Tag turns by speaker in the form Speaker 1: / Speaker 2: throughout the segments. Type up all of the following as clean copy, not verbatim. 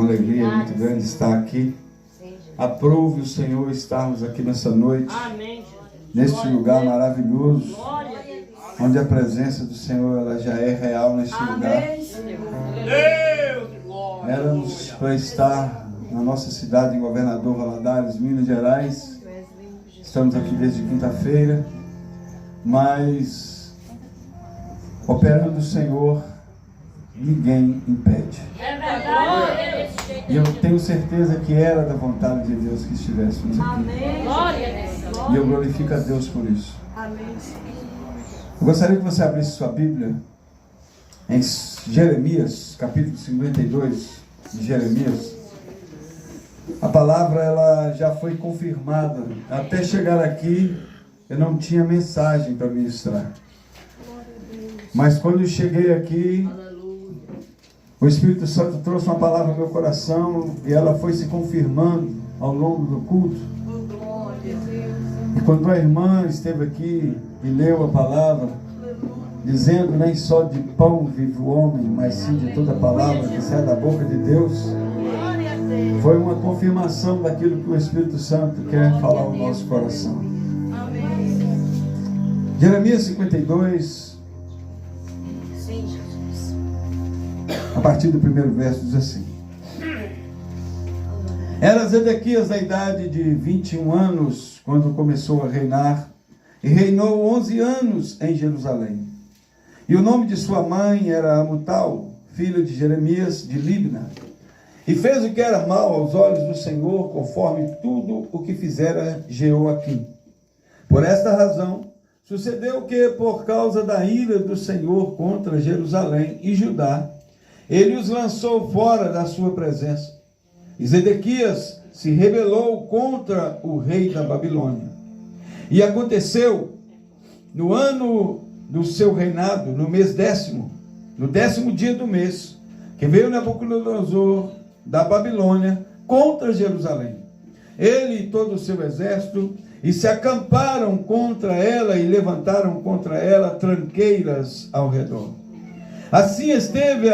Speaker 1: Uma alegria muito grande estar aqui. Aprove o Senhor estarmos aqui nessa noite, neste lugar maravilhoso, onde a presença do Senhor ela já é real neste lugar. Éramos para estar na nossa cidade, em Governador Valadares, Minas Gerais. Estamos aqui desde quinta-feira, mas operando o Senhor, ninguém impede.
Speaker 2: É verdade.
Speaker 1: E eu tenho certeza que era da vontade de Deus que estivéssemos aqui.
Speaker 2: Amém. Glória a Deus.
Speaker 1: E eu glorifico a Deus por isso.
Speaker 2: Amém.
Speaker 1: Eu gostaria que você abrisse sua Bíblia em Jeremias, capítulo 52 de Jeremias. A palavra ela já foi confirmada. Até chegar aqui, eu não tinha mensagem para ministrar. Mas quando eu cheguei aqui, o Espírito Santo trouxe uma palavra no meu coração e ela foi se confirmando ao longo do culto. E quando a irmã esteve aqui e leu a palavra, dizendo: nem só de pão vive o homem, mas sim de toda palavra que sai da boca de Deus, foi uma confirmação daquilo que o Espírito Santo quer falar ao nosso coração. Jeremias 52, a partir do primeiro verso, diz assim: Era Zedequias da idade de 21 anos quando começou a reinar, e reinou 11 anos em Jerusalém. E o nome de sua mãe era Amutal, filha de Jeremias de Libna. E fez o que era mal aos olhos do Senhor, conforme tudo o que fizera Jeoaquim. Por esta razão, sucedeu que, por causa da ira do Senhor contra Jerusalém e Judá, ele os lançou fora da sua presença. E Zedequias se rebelou contra o rei da Babilônia. E aconteceu, no ano do seu reinado, no mês 10º, no 10º dia do mês, que veio Nabucodonosor da Babilônia contra Jerusalém. Ele e todo o seu exército, e se acamparam contra ela e levantaram contra ela tranqueiras ao redor. Assim esteve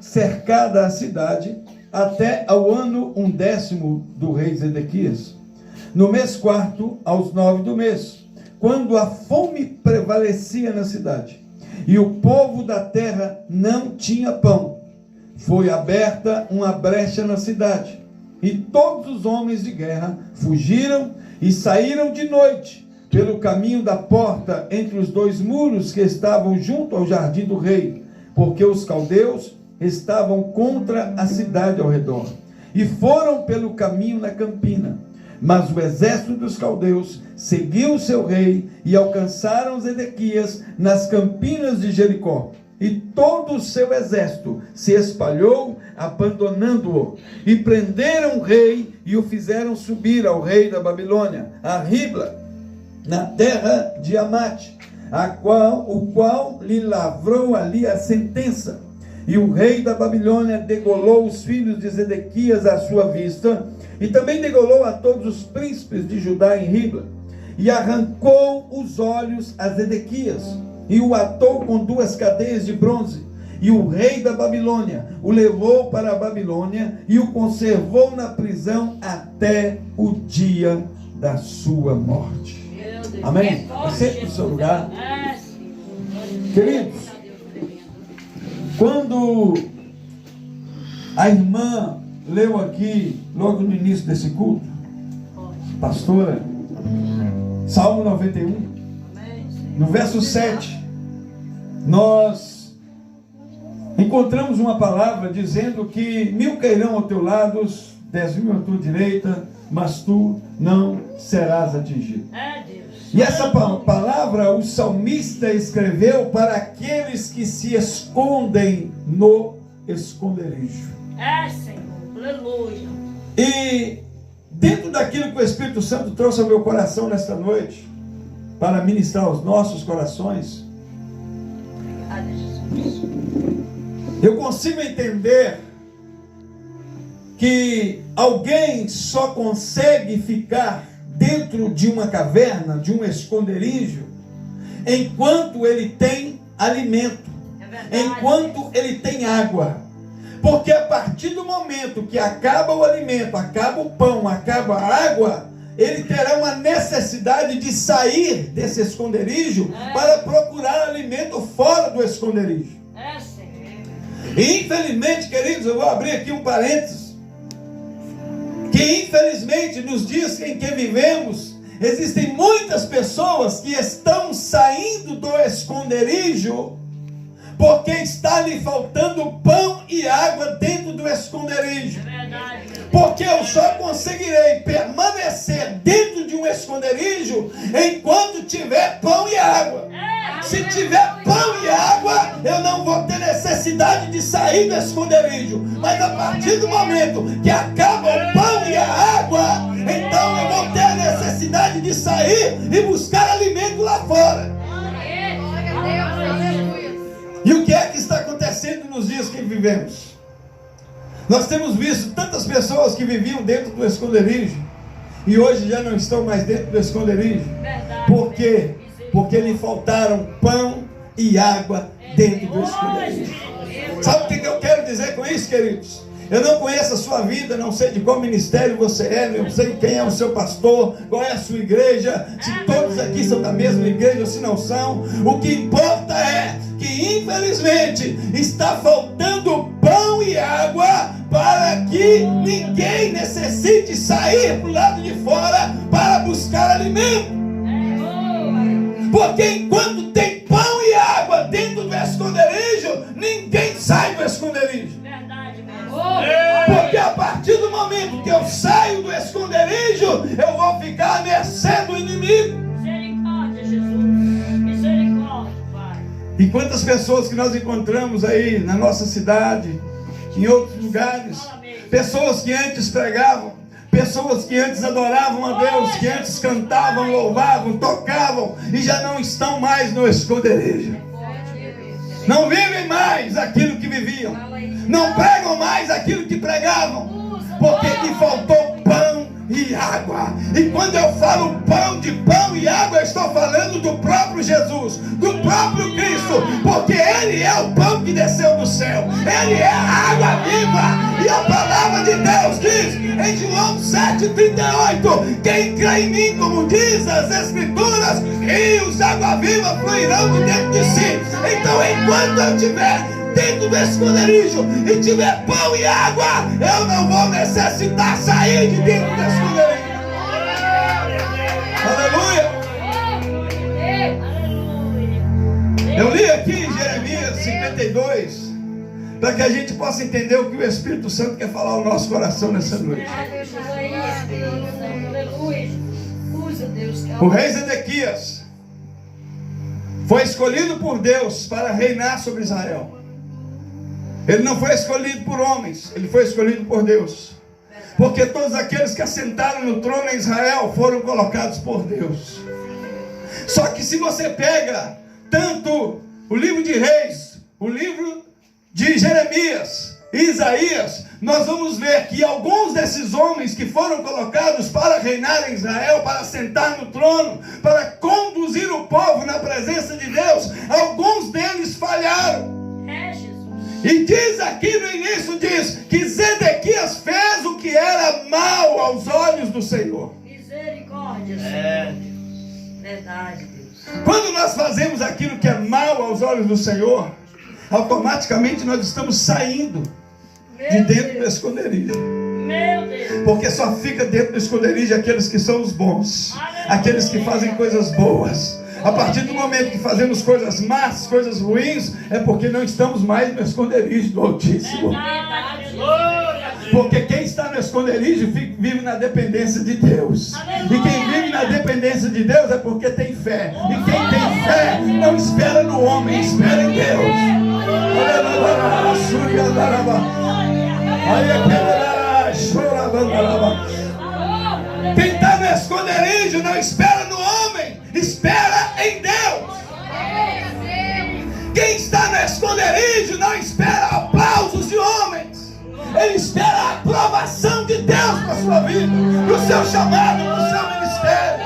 Speaker 1: cercada a cidade até ao ano 10º do rei Zedequias, no mês 4º, aos 9 do mês, quando a fome prevalecia na cidade, e o povo da terra não tinha pão. Foi aberta uma brecha na cidade, e todos os homens de guerra fugiram e saíram de noite pelo caminho da porta entre os dois muros que estavam junto ao jardim do rei, porque os caldeus estavam contra a cidade ao redor, e foram pelo caminho na campina. Mas o exército dos caldeus seguiu o seu rei e alcançaram Zedequias nas campinas de Jericó. E todo o seu exército se espalhou, abandonando-o. E prenderam o rei e o fizeram subir ao rei da Babilônia, a Ribla, na terra de Amate, o qual lhe lavrou ali a sentença. E o rei da Babilônia degolou os filhos de Zedequias à sua vista, e também degolou a todos os príncipes de Judá em Ribla, e arrancou os olhos a Zedequias, e o atou com 2 cadeias de bronze. E o rei da Babilônia o levou para a Babilônia e o conservou na prisão até o dia da sua morte. Amém? Sente no seu lugar. Queridos, quando a irmã leu aqui, logo no início desse culto, pastora, Salmo 91, no verso 7, nós encontramos uma palavra dizendo que 1000 cairão ao teu lado, 10.000 à tua direita, mas tu não serás atingido. E essa palavra o salmista escreveu para aqueles que se escondem no esconderijo.
Speaker 2: Senhor, aleluia.
Speaker 1: E dentro daquilo que o Espírito Santo trouxe ao meu coração nesta noite, para ministrar aos nossos corações, eu consigo entender que alguém só consegue ficar dentro de uma caverna, de um esconderijo, enquanto ele tem alimento, enquanto ele tem água. Porque a partir do momento que acaba o alimento, acaba o pão, acaba a água, ele terá uma necessidade de sair desse esconderijo para procurar alimento fora do esconderijo. E infelizmente, queridos, eu vou abrir aqui um parênteses, que infelizmente nos dias em que vivemos, existem muitas pessoas que estão saindo do esconderijo porque está lhe faltando pão e água dentro do esconderijo. Porque eu só conseguirei permanecer dentro de um esconderijo enquanto tiver pão e água. Se tiver pão e água, eu não vou ter necessidade de sair do esconderijo. Mas a partir do momento que acaba o pão e a água, então eu vou ter a necessidade de sair e buscar alimento lá fora. E o que é que está acontecendo nos dias que vivemos? Nós temos visto tantas pessoas que viviam dentro do esconderijo e hoje já não estão mais dentro do esconderijo. Por quê? Porque lhe faltaram pão e água dentro do esconderijo. Sabe o que eu quero dizer com isso, queridos? Eu não conheço a sua vida, não sei de qual ministério você é, não sei quem é o seu pastor, qual é a sua igreja, se todos aqui são da mesma igreja ou se não são. O que importa é que infelizmente está faltando pão e água para que ninguém necessite sair para o lado de fora para buscar alimento. Porque enquanto tem pão e água dentro do esconderijo, ninguém sai do esconderijo. Porque a partir do momento que eu saio do esconderijo, eu vou ficar à mercê do inimigo.
Speaker 2: Misericórdia, Jesus. Misericórdia, Pai.
Speaker 1: E quantas pessoas que nós encontramos aí na nossa cidade, em outros lugares, pessoas que antes pregavam, pessoas que antes adoravam a Deus, que antes cantavam, louvavam, tocavam e já não estão mais no esconderijo. Não vivem mais aquilo que viviam, não pregam mais aquilo que pregavam, porque lhe faltou pão e água. E quando eu falo pão e água, eu estou falando do próprio Jesus, do próprio Cristo, porque Ele é o pão que desceu do céu, Ele é a água viva. E a palavra de Deus diz em João 7,38: quem crê em mim, como diz as Escrituras, rios de água viva fluirão de dentro de si. Então, enquanto eu estiver dentro do esconderijo e tiver pão e água, eu não vou necessitar sair de dentro do esconderijo. Aleluia! Eu li aqui em Jeremias 52 para que a gente possa entender o que o Espírito Santo quer falar ao nosso coração nessa noite. O rei Zedequias foi escolhido por Deus para reinar sobre Israel. Ele não foi escolhido por homens, ele foi escolhido por Deus. Porque todos aqueles que assentaram no trono em Israel foram colocados por Deus. Só que se você pega tanto o livro de Reis, o livro de Jeremias e Isaías, nós vamos ver que alguns desses homens que foram colocados para reinar em Israel, para sentar no trono, para conduzir o povo na presença de Deus, alguns deles falharam. E diz aqui no início, diz que Zedequias fez o que era mal aos olhos do Senhor.
Speaker 2: Misericórdia, Senhor. Verdade, Deus.
Speaker 1: Quando nós fazemos aquilo que é mal aos olhos do Senhor, automaticamente nós estamos saindo de dentro do esconderijo.
Speaker 2: Meu Deus.
Speaker 1: Porque só fica dentro do esconderijo aqueles que são os bons, aqueles que fazem coisas boas. A partir do momento que fazemos coisas más, coisas ruins, é porque não estamos mais no esconderijo do Altíssimo. Porque quem está no esconderijo vive na dependência de Deus. E quem vive na dependência de Deus é porque tem fé. E quem tem fé não espera no homem, espera em Deus. Quem está no esconderijo não espera no homem, espera em Deus. Quem está no esconderijo não espera aplausos de homens, ele espera a aprovação de Deus para a sua vida, para o seu chamado, para o seu ministério.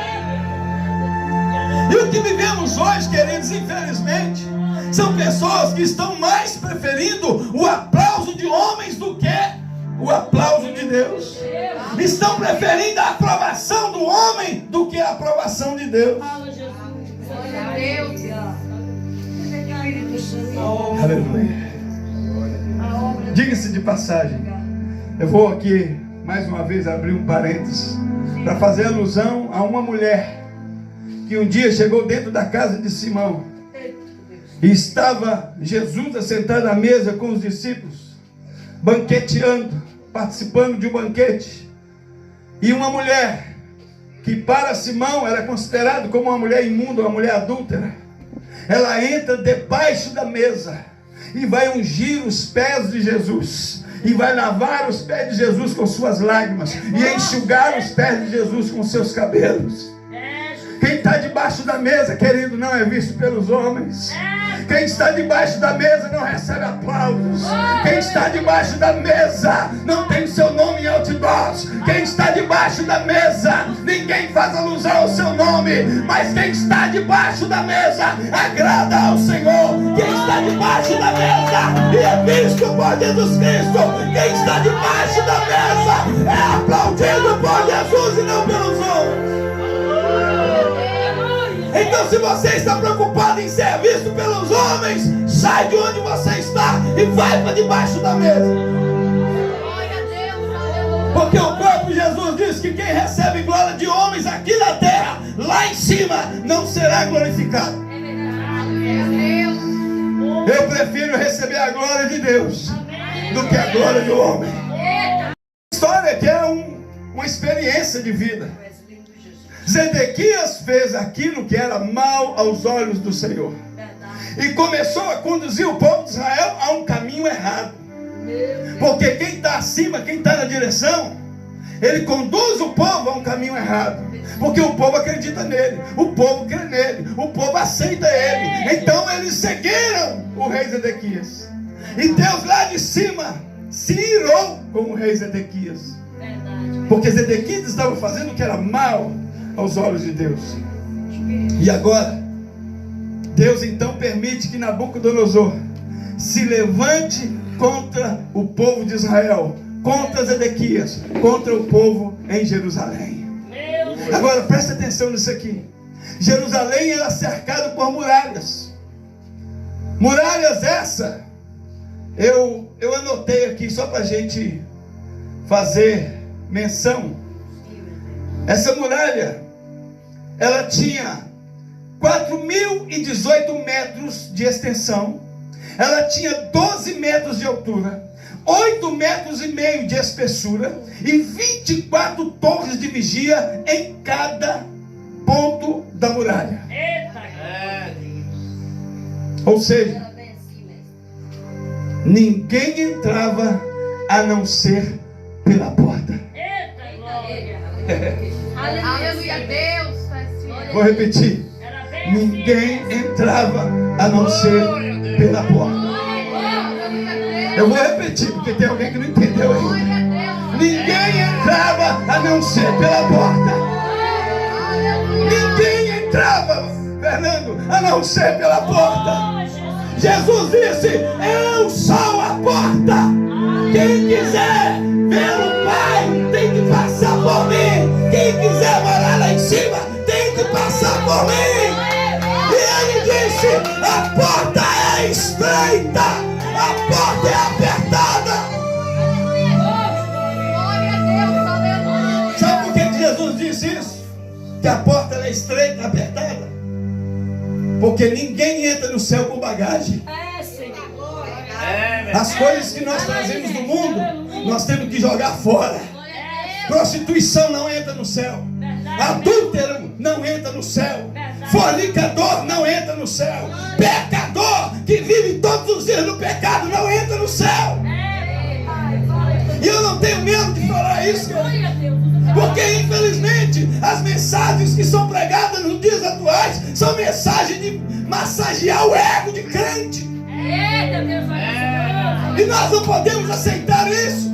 Speaker 1: E o que vivemos hoje, queridos, infelizmente, são pessoas que estão mais preferindo o aplauso de homens o aplauso de Deus. Estão preferindo a aprovação do homem do que a aprovação de Deus. Aleluia. Diga-se de passagem, eu vou aqui mais uma vez abrir um parênteses para fazer alusão a uma mulher que um dia chegou dentro da casa de Simão e estava Jesus assentado à mesa com os discípulos, banqueteando, participando de um banquete. E uma mulher que para Simão era considerada como uma mulher imunda, uma mulher adúltera, ela entra debaixo da mesa e vai ungir os pés de Jesus, e vai lavar os pés de Jesus com suas lágrimas, e enxugar os pés de Jesus com seus cabelos. Quem está debaixo da mesa, querido, não é visto pelos homens. Quem está debaixo da mesa não recebe aplausos. Quem está debaixo da mesa não tem seu nome em outdoors. Quem está debaixo da mesa, ninguém faz alusão ao seu nome. Mas quem está debaixo da mesa agrada ao Senhor. Quem está debaixo da mesa e é visto por Jesus Cristo. Quem está debaixo da mesa é aplaudido por Jesus e não pelos homens. Então, se você está preocupado em ser visto pelos homens, sai de onde você está e vai para debaixo da mesa. Porque o próprio Jesus diz que quem recebe glória de homens aqui na terra, lá em cima, não será glorificado. Eu prefiro receber a glória de Deus do que a glória do homem. A história aqui é uma experiência de vida. Zedequias fez aquilo que era mal aos olhos do Senhor e começou a conduzir o povo de Israel a um caminho errado. Porque quem está acima, quem está na direção, ele conduz o povo a um caminho errado. Porque o povo acredita nele, o povo crê nele, o povo aceita ele. Então eles seguiram o rei Zedequias, e Deus lá de cima se irou com o rei Zedequias, porque Zedequias estava fazendo o que era mal aos olhos de Deus. E agora Deus então permite que Nabucodonosor se levante contra o povo de Israel, contra Zedequias, contra o povo em Jerusalém. Agora preste atenção nisso aqui. Jerusalém era cercado por muralhas. Muralhas essa eu anotei aqui só para a gente fazer menção. Essa muralha, ela tinha 4.018 metros de extensão, ela tinha 12 metros de altura, 8,5 metros de espessura e 24 torres de vigia em cada ponto da muralha. Ou seja, ninguém entrava a não ser pela porta.
Speaker 3: Aleluia, Deus.
Speaker 1: Vou repetir. Ninguém entrava a não ser pela porta. Eu vou repetir, porque tem alguém que não entendeu ainda. Ninguém entrava a não ser pela porta. Ninguém entrava, Fernando, a não ser pela porta. Jesus disse: eu sou a porta. Quem quiser ver o Pai tem que passar por mim. Quem quiser morar lá em cima tem que passar por mim. E ele disse: a porta é estreita, a porta é apertada. Sabe por que Jesus disse isso? Que a porta é estreita, apertada? Porque ninguém entra no céu com bagagem. As coisas que nós trazemos do mundo, nós temos que jogar fora. Prostituição não entra no céu. Adúltero não entra no céu. Fornicador não entra no céu. Pecador que vive todos os dias no pecado não entra no céu. E eu não tenho medo de falar isso, porque infelizmente as mensagens que são pregadas nos dias atuais são mensagens de massagear o ego de crente. E nós não podemos aceitar isso,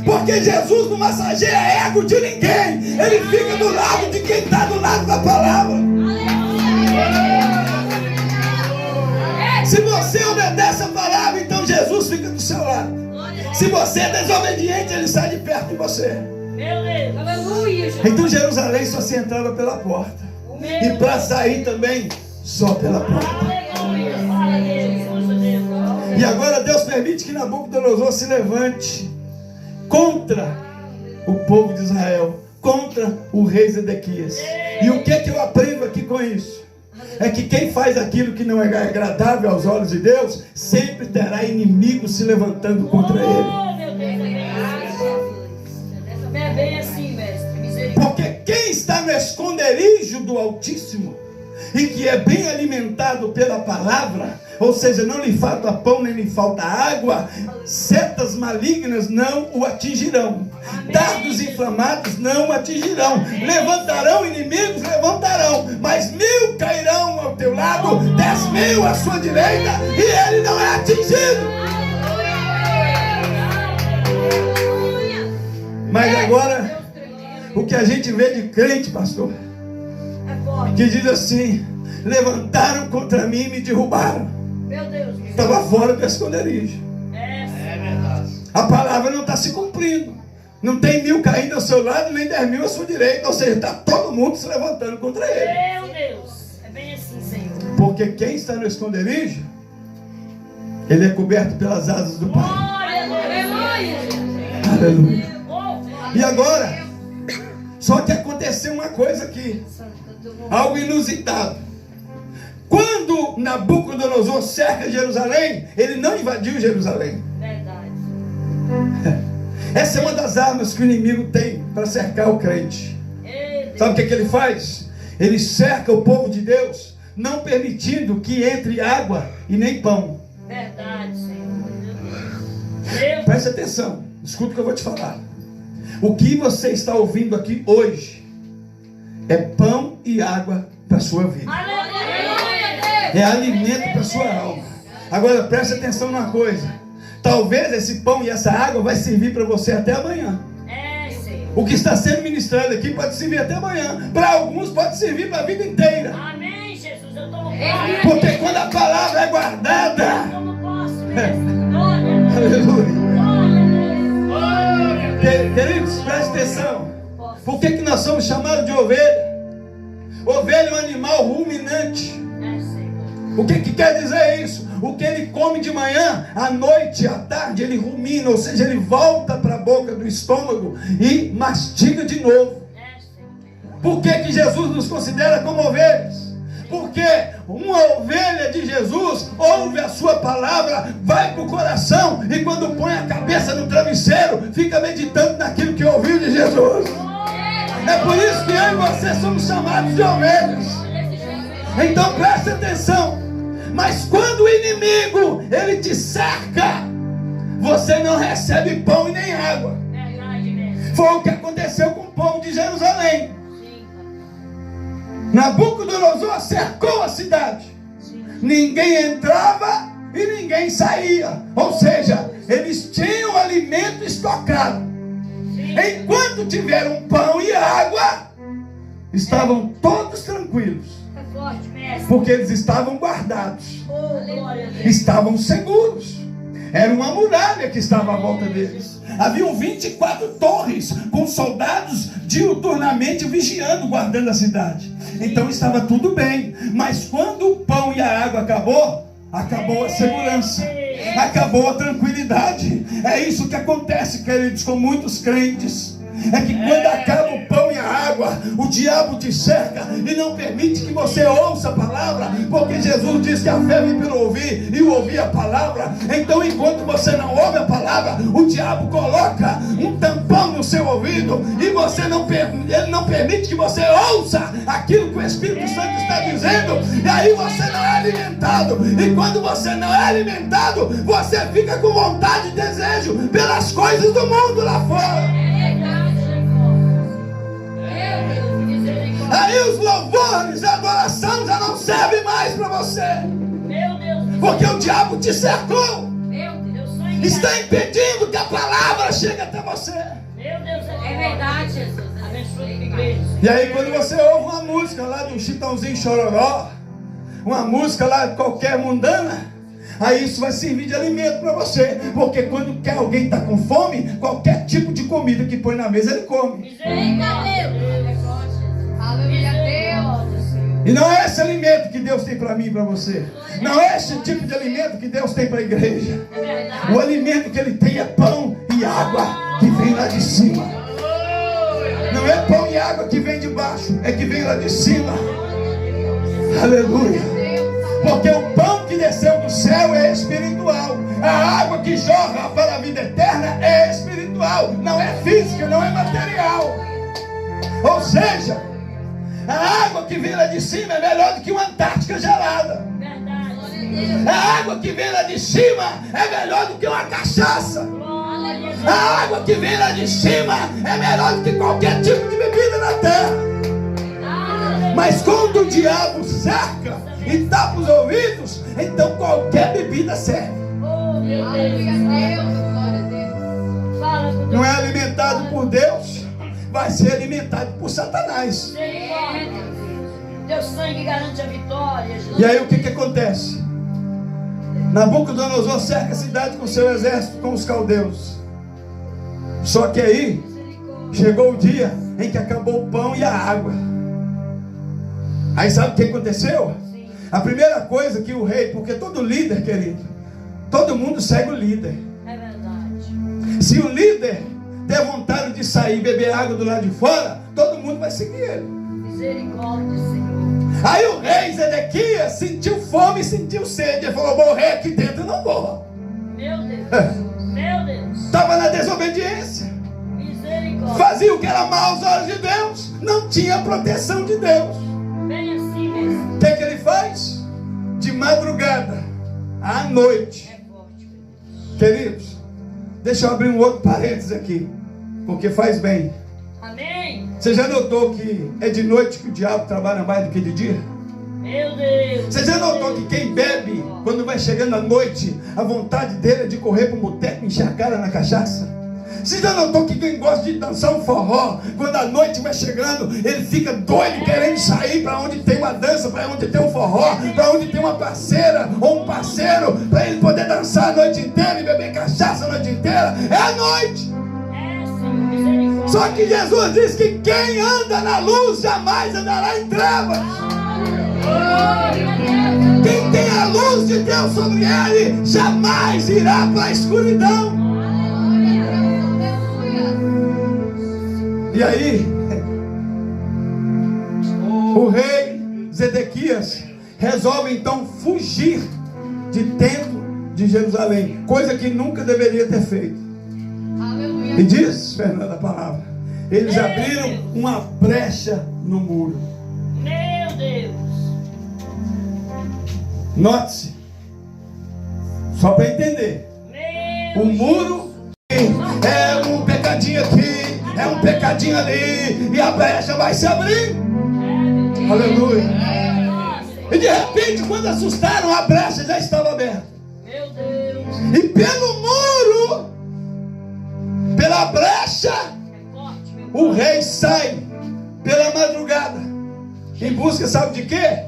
Speaker 1: porque Jesus não massageia ego de ninguém. Ele fica do lado de quem está do lado da palavra. Se você obedece a palavra, então Jesus fica do seu lado. Se você é desobediente, ele sai de perto de você.
Speaker 2: Meu Deus.
Speaker 3: Aleluia.
Speaker 1: Então Jerusalém só se entrava pela porta. E para sair também, só pela porta.
Speaker 2: Aleluia. Fala, Deus. Deus.
Speaker 1: E agora Deus permite que Nabucodonosor se levante contra o povo de Israel, contra o rei Zedequias. E o que eu aprendo aqui com isso? É que quem faz aquilo que não é agradável aos olhos de Deus, sempre terá inimigos se levantando contra ele.
Speaker 2: Oh, meu Deus. É bem assim, mestre. Misericórdia.
Speaker 1: Porque quem está no esconderijo do Altíssimo e que é bem alimentado pela palavra, ou seja, não lhe falta pão nem lhe falta água, setas malignas não o atingirão, dardos inflamados não o atingirão, levantarão inimigos, levantarão, mas 1000 cairão ao teu lado, 10.000 à sua direita, e ele não é atingido. Mas agora, o que a gente vê de crente, pastor, que diz assim: levantaram contra mim e me derrubaram.
Speaker 2: Meu Deus.
Speaker 1: Estava fora do esconderijo.
Speaker 2: É verdade.
Speaker 1: A palavra não está se cumprindo. Não tem 1000 caindo ao seu lado, nem 10.000 à sua direita. Ou seja, está todo mundo se levantando contra ele.
Speaker 2: Meu Deus. É bem assim, Senhor.
Speaker 1: Porque quem está no esconderijo, ele é coberto pelas asas do Pai.
Speaker 2: Aleluia.
Speaker 1: Aleluia.
Speaker 2: Oh,
Speaker 1: E agora, só que aconteceu uma coisa aqui, algo inusitado. Quando Nabucodonosor cerca Jerusalém, ele não invadiu Jerusalém.
Speaker 2: verdade.
Speaker 1: Essa é uma das armas que o inimigo tem para cercar o crente. Sabe o que ele faz? Ele cerca o povo de Deus, não permitindo que entre água e nem pão.
Speaker 2: Verdade, Senhor. Deus.
Speaker 1: Preste atenção, escuta o que eu vou te falar. O que você está ouvindo aqui hoje é pão e água para a sua vida.
Speaker 2: Aleluia.
Speaker 1: É alimento para a sua alma. Agora preste atenção numa coisa. Talvez esse pão e essa água vai servir para você até amanhã.
Speaker 2: É, Senhor.
Speaker 1: O que está sendo ministrado aqui pode servir até amanhã. Para alguns pode servir para a vida inteira.
Speaker 2: Amém, Jesus. Eu tomo
Speaker 1: Porque
Speaker 2: posse.
Speaker 1: quando a palavra é guardada,
Speaker 2: Eu tomo posse, mestre. Glória a Deus.
Speaker 1: aleluia.
Speaker 2: Glória a Deus.
Speaker 1: Queridos, preste atenção. Por que nós somos chamados de ovelha? Ovelha é um animal ruminante.
Speaker 2: É, Senhor.
Speaker 1: O que quer dizer isso? O que ele come de manhã, à noite, à tarde, ele rumina, ou seja, ele volta para a boca do estômago e mastiga de novo.
Speaker 2: É, Senhor.
Speaker 1: Por que Jesus nos considera como ovelhas? Porque uma ovelha de Jesus ouve a sua palavra, vai para o coração e quando põe a cabeça no travesseiro, fica meditando naquilo que ouviu de Jesus. É por isso que eu e você somos chamados de ovelhas. Então preste atenção. Mas quando o inimigo, ele te cerca, você não recebe pão e nem água.
Speaker 2: Verdade, mestre.
Speaker 1: Foi o que aconteceu com o povo de Jerusalém.
Speaker 2: Sim.
Speaker 1: Nabucodonosor cercou a cidade. Ninguém entrava e ninguém saía. Ou seja, eles tinham alimento estocado. Enquanto tiveram pão e água, estavam todos tranquilos.
Speaker 2: É forte, mestre.
Speaker 1: Porque eles estavam guardados.
Speaker 2: Oh, glória a Deus.
Speaker 1: Estavam seguros. Era uma muralha que estava à volta deles. Haviam 24 torres com soldados diuturnamente vigiando, guardando a cidade. Então estava tudo bem. Mas quando o pão e a água acabou a segurança, acabou a tranquilidade. É isso que acontece, queridos, com muitos crentes. É que quando acaba o pão e a água, o diabo te cerca e não permite que você ouça a palavra, porque Jesus diz que a fé vem pelo ouvir e o ouvir a palavra. Então enquanto você não ouve a palavra, o diabo coloca um tampão no seu ouvido e ele não permite que você ouça aquilo que o Espírito Santo está dizendo, e aí você não é alimentado. E quando você não é alimentado, você fica com vontade e desejo pelas coisas do mundo lá fora. Aí os louvores, a adoração já não servem mais para você.
Speaker 2: Meu Deus.
Speaker 1: Porque o diabo te cercou.
Speaker 2: Meu Deus. Eu sou
Speaker 1: Está impedindo que a palavra chegue até você.
Speaker 2: Meu Deus.
Speaker 3: É verdade, Jesus.
Speaker 2: Abençoa a igreja.
Speaker 1: E aí quando você ouve uma música lá do Chitãozinho Chororó, uma música lá qualquer mundana, aí isso vai servir de alimento para você. Porque quando alguém está com fome, qualquer tipo de comida que põe na mesa, ele come.
Speaker 3: Aleluia, Deus.
Speaker 1: E não é esse alimento que Deus tem para mim e para você. Não é esse tipo de alimento que Deus tem para a igreja. O alimento que Ele tem é pão e água que vem lá de cima. Não é pão e água que vem de baixo, é que vem lá de cima. Aleluia. Porque o pão que desceu do céu é espiritual. A água que jorra para a vida eterna é espiritual. Não é física, não é material. Ou seja, a água que vem lá de cima é melhor do que uma Antártica gelada. A água que vem lá de cima é melhor do que uma cachaça. A água que vem lá de cima é melhor do que qualquer tipo de bebida na terra. Mas quando o diabo cerca e tapa os ouvidos, então qualquer bebida serve. Não é alimentado por Deus, vai ser alimentado por Satanás.
Speaker 2: Teu sangue garante a vitória.
Speaker 1: E aí o que acontece? Nabucodonosor cerca a cidade com seu exército, com os caldeus. Só que aí chegou o dia em que acabou o pão e a água. Aí sabe o que aconteceu? A primeira coisa que o rei, porque todo líder, querido, todo mundo segue o líder.
Speaker 2: É verdade.
Speaker 1: Se o líder der vontade de sair e beber água do lado de fora, todo mundo vai seguir ele.
Speaker 2: Misericórdia, Senhor.
Speaker 1: Aí o rei Zedequias sentiu fome e sentiu sede. Ele falou: morrer aqui dentro, eu não morro.
Speaker 2: Meu Deus. Meu Deus.
Speaker 1: Estava na desobediência.
Speaker 2: Misericórdia.
Speaker 1: Fazia o que era mal aos olhos de Deus. Não tinha a proteção de Deus.
Speaker 2: Bem assim mesmo.
Speaker 1: O que ele faz? De madrugada, à noite.
Speaker 2: É forte.
Speaker 1: Queridos, deixa eu abrir um outro parênteses aqui, porque faz bem.
Speaker 2: Amém.
Speaker 1: Você já notou que é de noite que o diabo trabalha mais do que de dia?
Speaker 2: Meu Deus.
Speaker 1: Você já notou que quem bebe, quando vai chegando à noite, a vontade dele é de correr para o boteco e encher a cara na cachaça? Você já notou que quem gosta de dançar um forró, quando a noite vai chegando, ele fica doido querendo sair para onde tem uma dança, para onde tem um forró, para onde tem uma parceira ou um parceiro, para ele poder dançar a noite inteira e beber cachaça a noite inteira? É a noite.
Speaker 2: É, Senhor. Misericórdia.
Speaker 1: Só que Jesus diz que quem anda na luz jamais andará em trevas. Quem tem a luz de Deus sobre ele jamais irá para a escuridão. E aí, o rei Zedequias resolve então fugir de dentro de Jerusalém, coisa que nunca deveria ter feito. E diz, Fernanda, a palavra, eles abriram uma brecha no muro.
Speaker 2: Meu Deus.
Speaker 1: Note-se, só para entender,
Speaker 2: Meu
Speaker 1: o muro é um pecadinho aqui, é um pecadinho ali, e a brecha vai se abrir. Aleluia. E de repente, quando assustaram, a brecha já estava aberta.
Speaker 2: Meu Deus.
Speaker 1: E pelo muro, pela brecha,
Speaker 2: É forte, meu
Speaker 1: o rei sai pela madrugada, em busca, sabe de quê?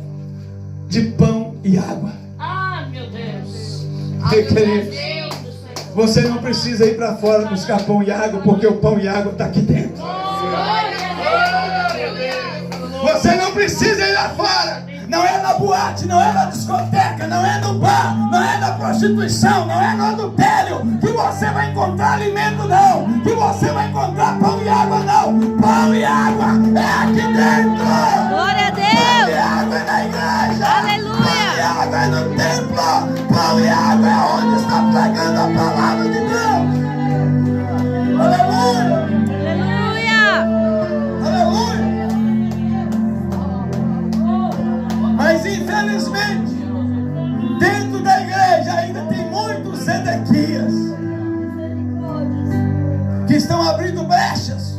Speaker 1: De pão e água.
Speaker 2: Ah, meu Deus.
Speaker 1: Que querido,
Speaker 2: Deus do Senhor.
Speaker 1: você não precisa ir para fora buscar pão e água, porque o pão e água está aqui dentro. Você não precisa ir lá fora. Não é na boate, não é na discoteca, não é no bar, não é na prostituição, não é no adultério que você vai encontrar alimento, não. Que você vai encontrar pão e água, não. Pão e água é aqui dentro.
Speaker 3: Glória a
Speaker 1: Pão e
Speaker 3: Deus.
Speaker 1: água é na igreja.
Speaker 3: Aleluia.
Speaker 1: Pão e água é no templo. Pão e água é onde está pregando a palavra de Deus. Aleluia.
Speaker 3: Aleluia.
Speaker 1: Aleluia. Mas infelizmente, dentro da igreja ainda tem muitos Zedequias que estão abrindo brechas,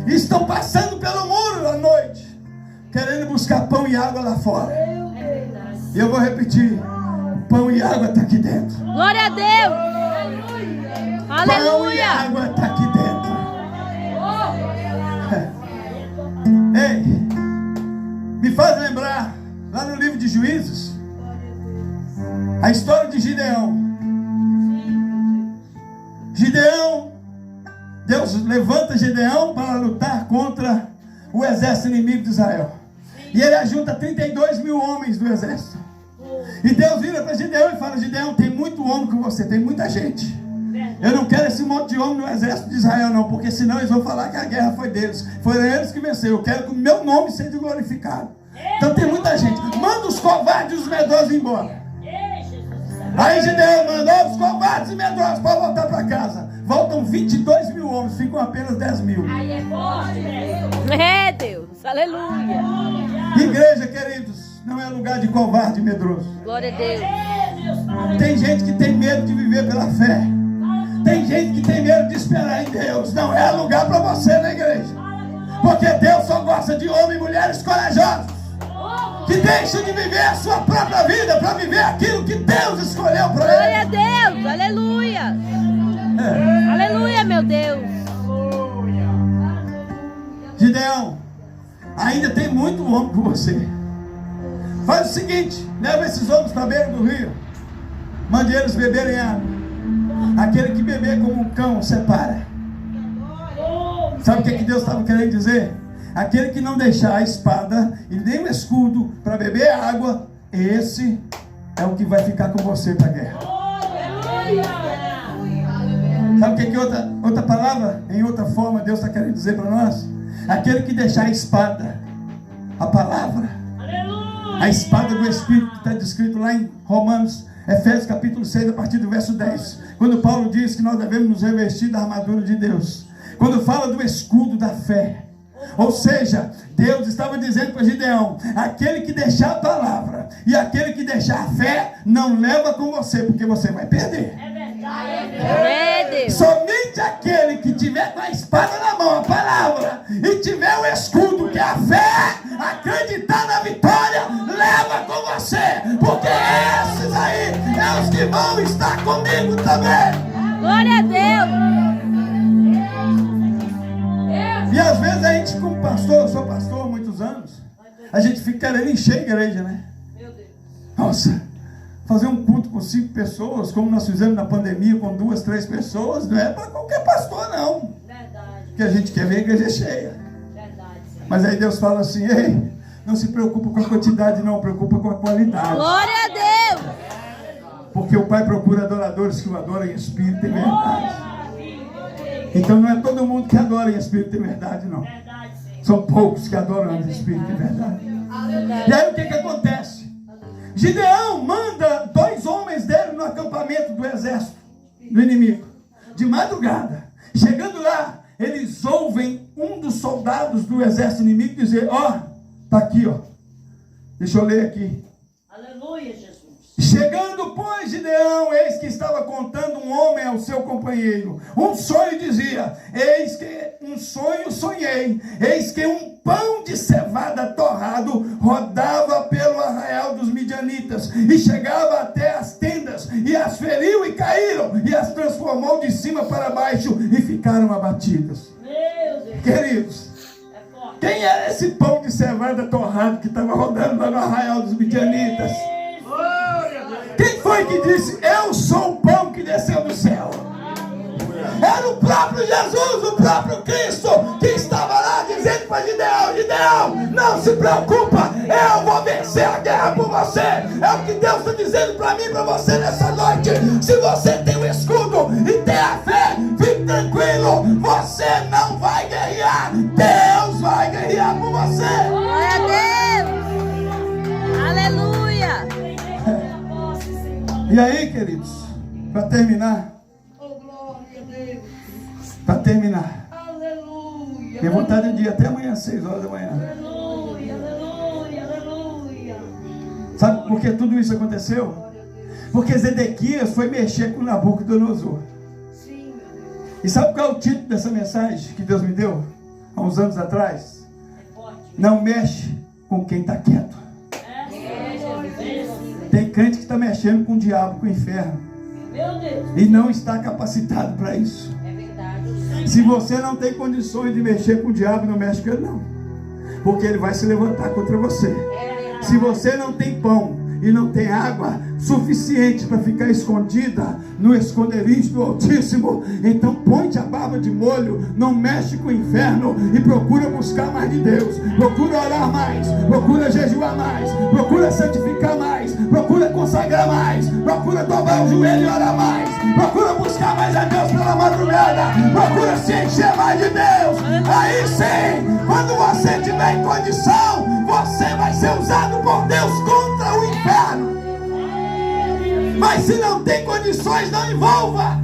Speaker 1: estão passando pelo muro à noite, querendo buscar pão e água lá fora. E eu vou repetir: pão e água está aqui dentro.
Speaker 3: Glória a Deus.
Speaker 1: Pão e
Speaker 3: Aleluia.
Speaker 1: água está aqui dentro. Ei, me faz lembrar, lá no livro de Juízes, a história de Gideão. Gideão, Deus levanta Gideão para lutar contra o exército inimigo de Israel. E ele ajunta 32 mil homens do exército. E Deus vira para Gideão e fala: Gideão, tem muito homem com você, tem muita gente. Eu não quero esse monte de homem no exército de Israel não, porque senão eles vão falar que a guerra foi deles. Foram eles que venceram. Eu quero que o meu nome seja glorificado. Então tem muita gente. Manda os covardes e os medrosos embora. Aí Gideão mandou os covardes e medrosos para voltar para casa. Voltam 22 mil homens, ficam apenas 10 mil.
Speaker 2: Aí é forte, Deus.
Speaker 3: É, Deus. Aleluia.
Speaker 1: Igreja, queridos, não é lugar de covarde e medroso.
Speaker 3: Glória a Deus.
Speaker 1: Tem gente que tem medo de viver pela fé. Tem gente que tem medo de esperar em Deus. Não é lugar para você na igreja. Porque Deus só gosta de homens e mulheres corajosos, que deixam de viver a sua própria vida para viver aquilo que Deus escolheu para
Speaker 3: Glória a
Speaker 1: ele.
Speaker 3: Deus. Aleluia. Aleluia, meu Deus.
Speaker 1: Gideão, ainda tem muito homem por você. Faz o seguinte: leva esses homens para a beira do rio, mande eles beberem água. Aquele que beber como um cão separa. Sabe o que Deus estava querendo dizer? Aquele que não deixar a espada e nem o escudo para beber água, esse é o que vai ficar com você para a guerra. Sabe o que outra palavra, em outra forma, Deus está querendo dizer para nós? Aquele que deixar a espada, a palavra, a espada do Espírito, que está descrito lá em Romanos, Efésios capítulo 6, a partir do verso 10. Quando Paulo diz que nós devemos nos revestir da armadura de Deus. Quando fala do escudo da fé. Ou seja, Deus estava dizendo para Gideão: aquele que deixar a palavra e aquele que deixar a fé, não leva com você, porque você vai perder.
Speaker 2: É verdade.
Speaker 3: É, Deus.
Speaker 1: Somente aquele que tiver com a espada na mão, a palavra, e tiver o escudo, que é a fé, acreditar na vitória, leva com você, porque esses aí é os que vão estar comigo também.
Speaker 3: Glória a Deus.
Speaker 1: E às vezes a gente, como pastor, eu sou pastor há muitos anos, a gente fica querendo encher a igreja, né? Nossa, fazer um culto com 5 pessoas, como nós fizemos na pandemia, com 2, 3 pessoas, não é para qualquer pastor não.
Speaker 2: Verdade.
Speaker 1: Porque a gente quer ver a igreja cheia.
Speaker 2: Verdade.
Speaker 1: Mas aí Deus fala assim: ei, não se preocupa com a quantidade não, preocupa com a qualidade.
Speaker 3: Glória a Deus.
Speaker 1: Porque o Pai procura adoradores que o adoram em espírito e verdade. Então não é todo mundo que adora em espírito e verdade, não.
Speaker 2: Verdade, sim.
Speaker 1: São poucos que adoram em espírito e verdade. E aí o que acontece? Gideão manda 2 homens dele no acampamento do exército do inimigo, de madrugada. Chegando lá, eles ouvem um dos soldados do exército inimigo dizer: ó, tá aqui, ó. Deixa eu ler aqui.
Speaker 2: Aleluia, Jesus.
Speaker 1: Chegando, pois, Gideão, eis que estava contando um homem ao seu companheiro um sonho, dizia: eis que um sonho sonhei, eis que um pão de cevada torrado rodava pelo arraial dos midianitas e chegava até as tendas e as feriu e caíram e as transformou de cima para baixo e ficaram abatidas.
Speaker 2: Meu Deus.
Speaker 1: Queridos,
Speaker 2: É forte.
Speaker 1: quem era esse pão de cevada torrado que estava rodando lá no arraial dos midianitas? Quem foi que disse: eu sou o pão que desceu do céu? Era o próprio Jesus, o próprio Cristo, que estava lá dizendo para Gideão: Gideão, não se preocupa, eu vou vencer a guerra por você. É o que Deus está dizendo para mim e para você nessa noite. Se você tem o escudo e tem a fé, fique tranquilo, você não vai guerrear, Deus vai guerrear por você.
Speaker 3: Glória a Deus. Aleluia.
Speaker 1: E aí, queridos, para terminar,
Speaker 2: Aleluia.
Speaker 1: minha vontade de ir até amanhã, 6 horas da manhã.
Speaker 2: Aleluia, aleluia, aleluia.
Speaker 1: Sabe por que tudo isso aconteceu? Porque Zedequias foi mexer com Nabucodonosor.
Speaker 2: Sim, meu Deus.
Speaker 1: E sabe qual é o título dessa mensagem que Deus me deu há uns anos atrás?
Speaker 2: É forte.
Speaker 1: Não mexe com quem está quieto.
Speaker 2: É, Jesus.
Speaker 1: Tem crente que está mexendo com o diabo, com o inferno,
Speaker 2: Meu Deus.
Speaker 1: e não está capacitado para isso.
Speaker 2: É verdade.
Speaker 1: Se você não tem condições de mexer com o diabo, não mexe com ele não, porque ele vai se levantar contra você. Se você não tem pão e não tem água suficiente para ficar escondida no esconderijo do Altíssimo, então põe-te a barba de molho, não mexe com o inferno e procura buscar mais de Deus, procura orar mais, procura jejuar mais, procura santificar mais, procura consagrar mais, procura dobrar o joelho e orar mais, procura buscar mais a Deus pela madrugada, procura se encher mais de Deus. Aí sim, quando você estiver em condição, você vai ser usado por Deus contra o inferno. Mas se não tem condições, não envolva.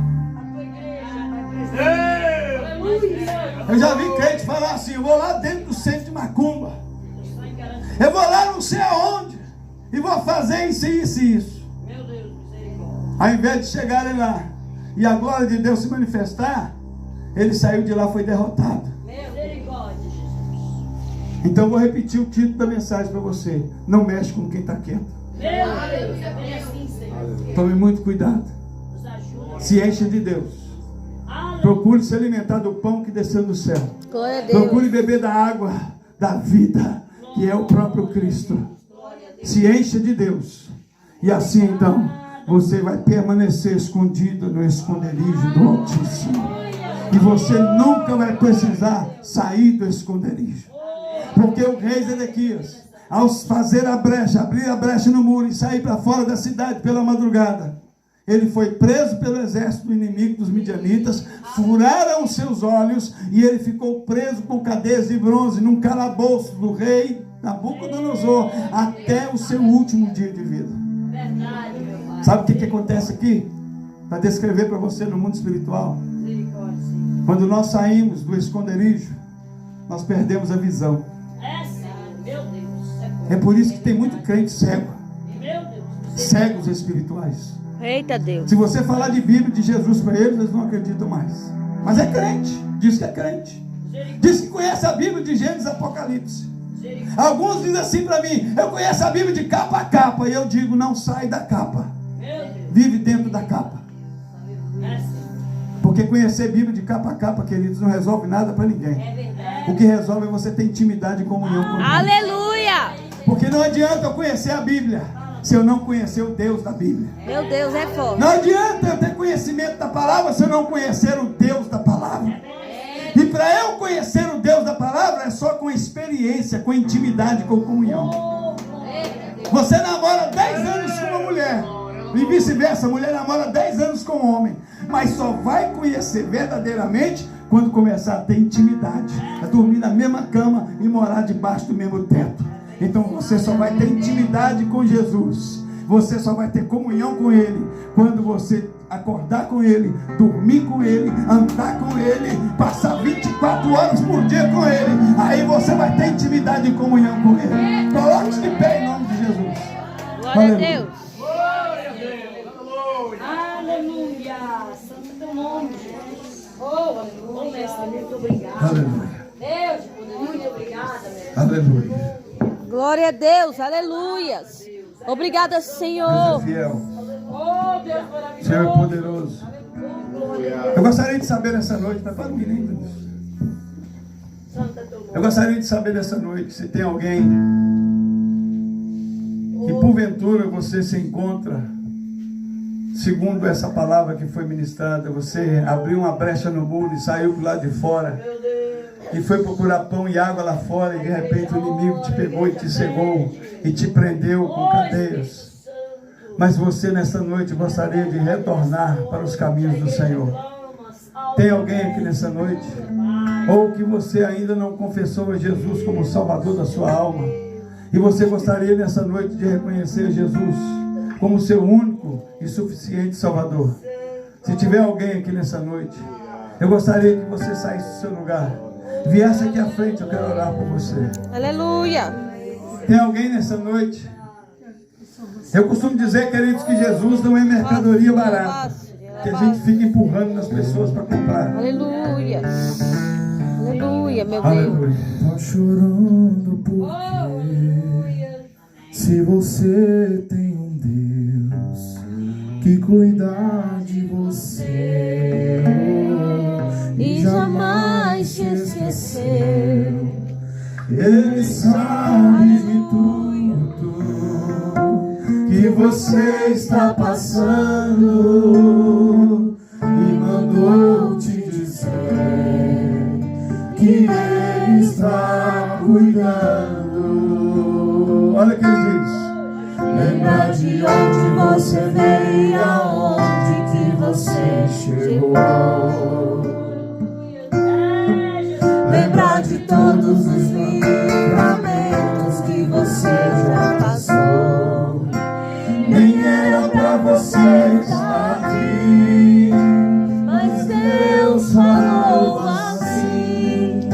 Speaker 1: Eu já vi crente falar assim: eu vou lá dentro do centro de macumba, eu vou lá não sei aonde e vou fazer isso, isso e isso. Ao invés de chegarem lá e a glória de Deus se manifestar, ele saiu de lá, foi derrotado. Então eu vou repetir o título da mensagem para você: não mexe com quem está quieto. Tome muito cuidado. Se encha de Deus. Procure se alimentar do pão que desceu do céu. Procure beber da água da vida, que é o próprio Cristo. Se encha de Deus. E assim então você vai permanecer escondido no esconderijo do Altíssimo. E você nunca vai precisar sair do esconderijo. Porque o rei Zedequias, ao fazer a brecha, abrir a brecha no muro e sair para fora da cidade pela madrugada, ele foi preso pelo exército inimigo dos midianitas, furaram os seus olhos e ele ficou preso com cadeias de bronze num calabouço do rei Nabucodonosor até o seu último dia de vida. Sabe o que acontece aqui? Para descrever para você no mundo espiritual. Quando nós saímos do esconderijo, nós perdemos a visão. É por isso que tem muito crente cego. Cegos espirituais.
Speaker 3: Eita Deus.
Speaker 1: Se você falar de Bíblia, de Jesus para eles, eles não acreditam mais. Mas é crente, diz que é crente. Diz que conhece a Bíblia de Gênesis e Apocalipse. Alguns dizem assim para mim: eu conheço a Bíblia de capa a capa. E eu digo: não sai da capa. Vive dentro da capa. Porque conhecer Bíblia de capa a capa, queridos, não resolve nada para ninguém. O que resolve é você ter intimidade e comunhão com Deus.
Speaker 3: Aleluia.
Speaker 1: Porque não adianta eu conhecer a Bíblia se eu não conhecer o Deus da Bíblia.
Speaker 3: Meu Deus é forte.
Speaker 1: Não adianta eu ter conhecimento da palavra se eu não conhecer o Deus da palavra. E para eu conhecer o Deus da palavra é só com experiência, com intimidade, com comunhão. Você namora 10 anos com uma mulher e vice-versa, a mulher namora 10 anos com um homem, mas só vai conhecer verdadeiramente quando começar a ter intimidade, a dormir na mesma cama e morar debaixo do mesmo teto. Então você só vai ter intimidade com Jesus, você só vai ter comunhão com Ele quando você acordar com Ele, dormir com Ele, andar com Ele, passar 24 horas por dia com Ele. Aí você vai ter intimidade e comunhão com Ele. Coloque-se de pé em nome de Jesus.
Speaker 3: Glória a Deus.
Speaker 2: Aleluia. Santo teu nome, Jesus. Oh, mestre, muito obrigado.
Speaker 1: Aleluia.
Speaker 2: Deus, muito obrigada, mestre.
Speaker 1: Aleluia.
Speaker 3: Glória a Deus. Aleluias. Obrigada, Senhor.
Speaker 1: Deus é fiel.
Speaker 2: Oh, Deus maravilhoso.
Speaker 1: Senhor é poderoso. Eu gostaria de saber nessa noite, mas para mim, né? Eu gostaria de saber nessa noite se tem alguém que porventura você se encontra, segundo essa palavra que foi ministrada, você abriu uma brecha no muro e saiu do lado de fora e foi procurar pão e água lá fora e de repente o inimigo te pegou e te cegou e te prendeu com cadeias. Mas você nessa noite gostaria de retornar para os caminhos do Senhor. Tem alguém aqui nessa noite? Ou que você ainda não confessou a Jesus como Salvador da sua alma, e você gostaria nessa noite de reconhecer Jesus como seu único e suficiente Salvador. Se tiver alguém aqui nessa noite, eu gostaria que você saísse do seu lugar, viesse aqui à frente, eu quero orar por você.
Speaker 3: Aleluia.
Speaker 1: Tem alguém nessa noite? Eu costumo dizer, queridos, que Jesus não é mercadoria barata, que a gente fica empurrando nas pessoas para comprar.
Speaker 3: Aleluia. Aleluia, meu Deus.
Speaker 1: Aleluia.
Speaker 4: Tá chorando porque se você tem um Deus que cuida de você
Speaker 3: E jamais te esqueceu.
Speaker 4: Ele sabe de tudo que você está passando e mandou te dizer que Ele está cuidando. Olha o que ele diz. Lembra de onde você veio e aonde que você chegou. Lembra de todos os livramentos que você já passou. Nem era pra você estar aqui, mas Deus falou assim: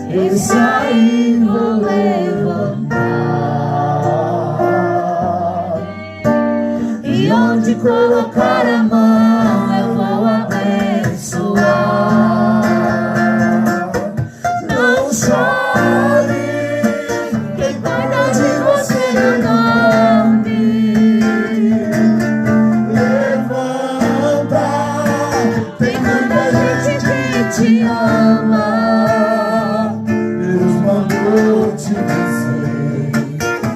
Speaker 4: esse aí vou levantar, e onde colocar a mão eu vou abençoar. Não chore, quem cuida de você não dorme. Levanta, tem muita gente que te ama. Deus mandou te dizer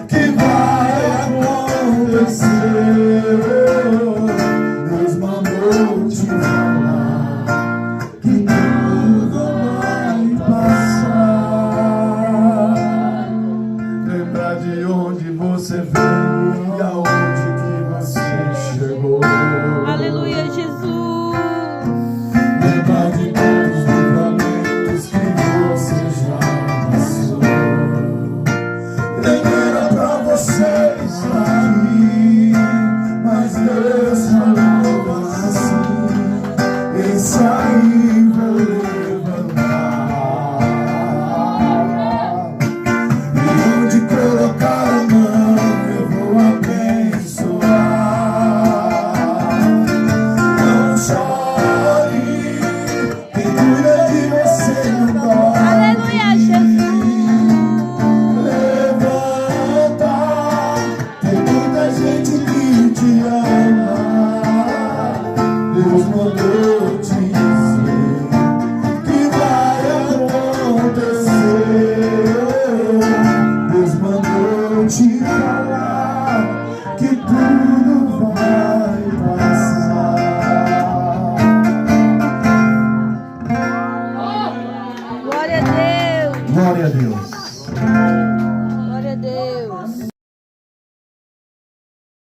Speaker 4: que vai acontecer. Deus mandou te falar que tudo vai passar. Lembra de onde você veio e aonde que você chegou.
Speaker 3: Aleluia, Jesus.
Speaker 4: Lembra de todos os livramentos que você já passou. Nem era pra você estar aqui, mas Deus falou assim: esse aí vou levantar, e onde colocar a mão eu vou abençoar. Não chore, quem cuida de você não dorme.
Speaker 3: Aleluia, Jesus.
Speaker 4: Levanta, tem muita gente que te ama. Deus mandou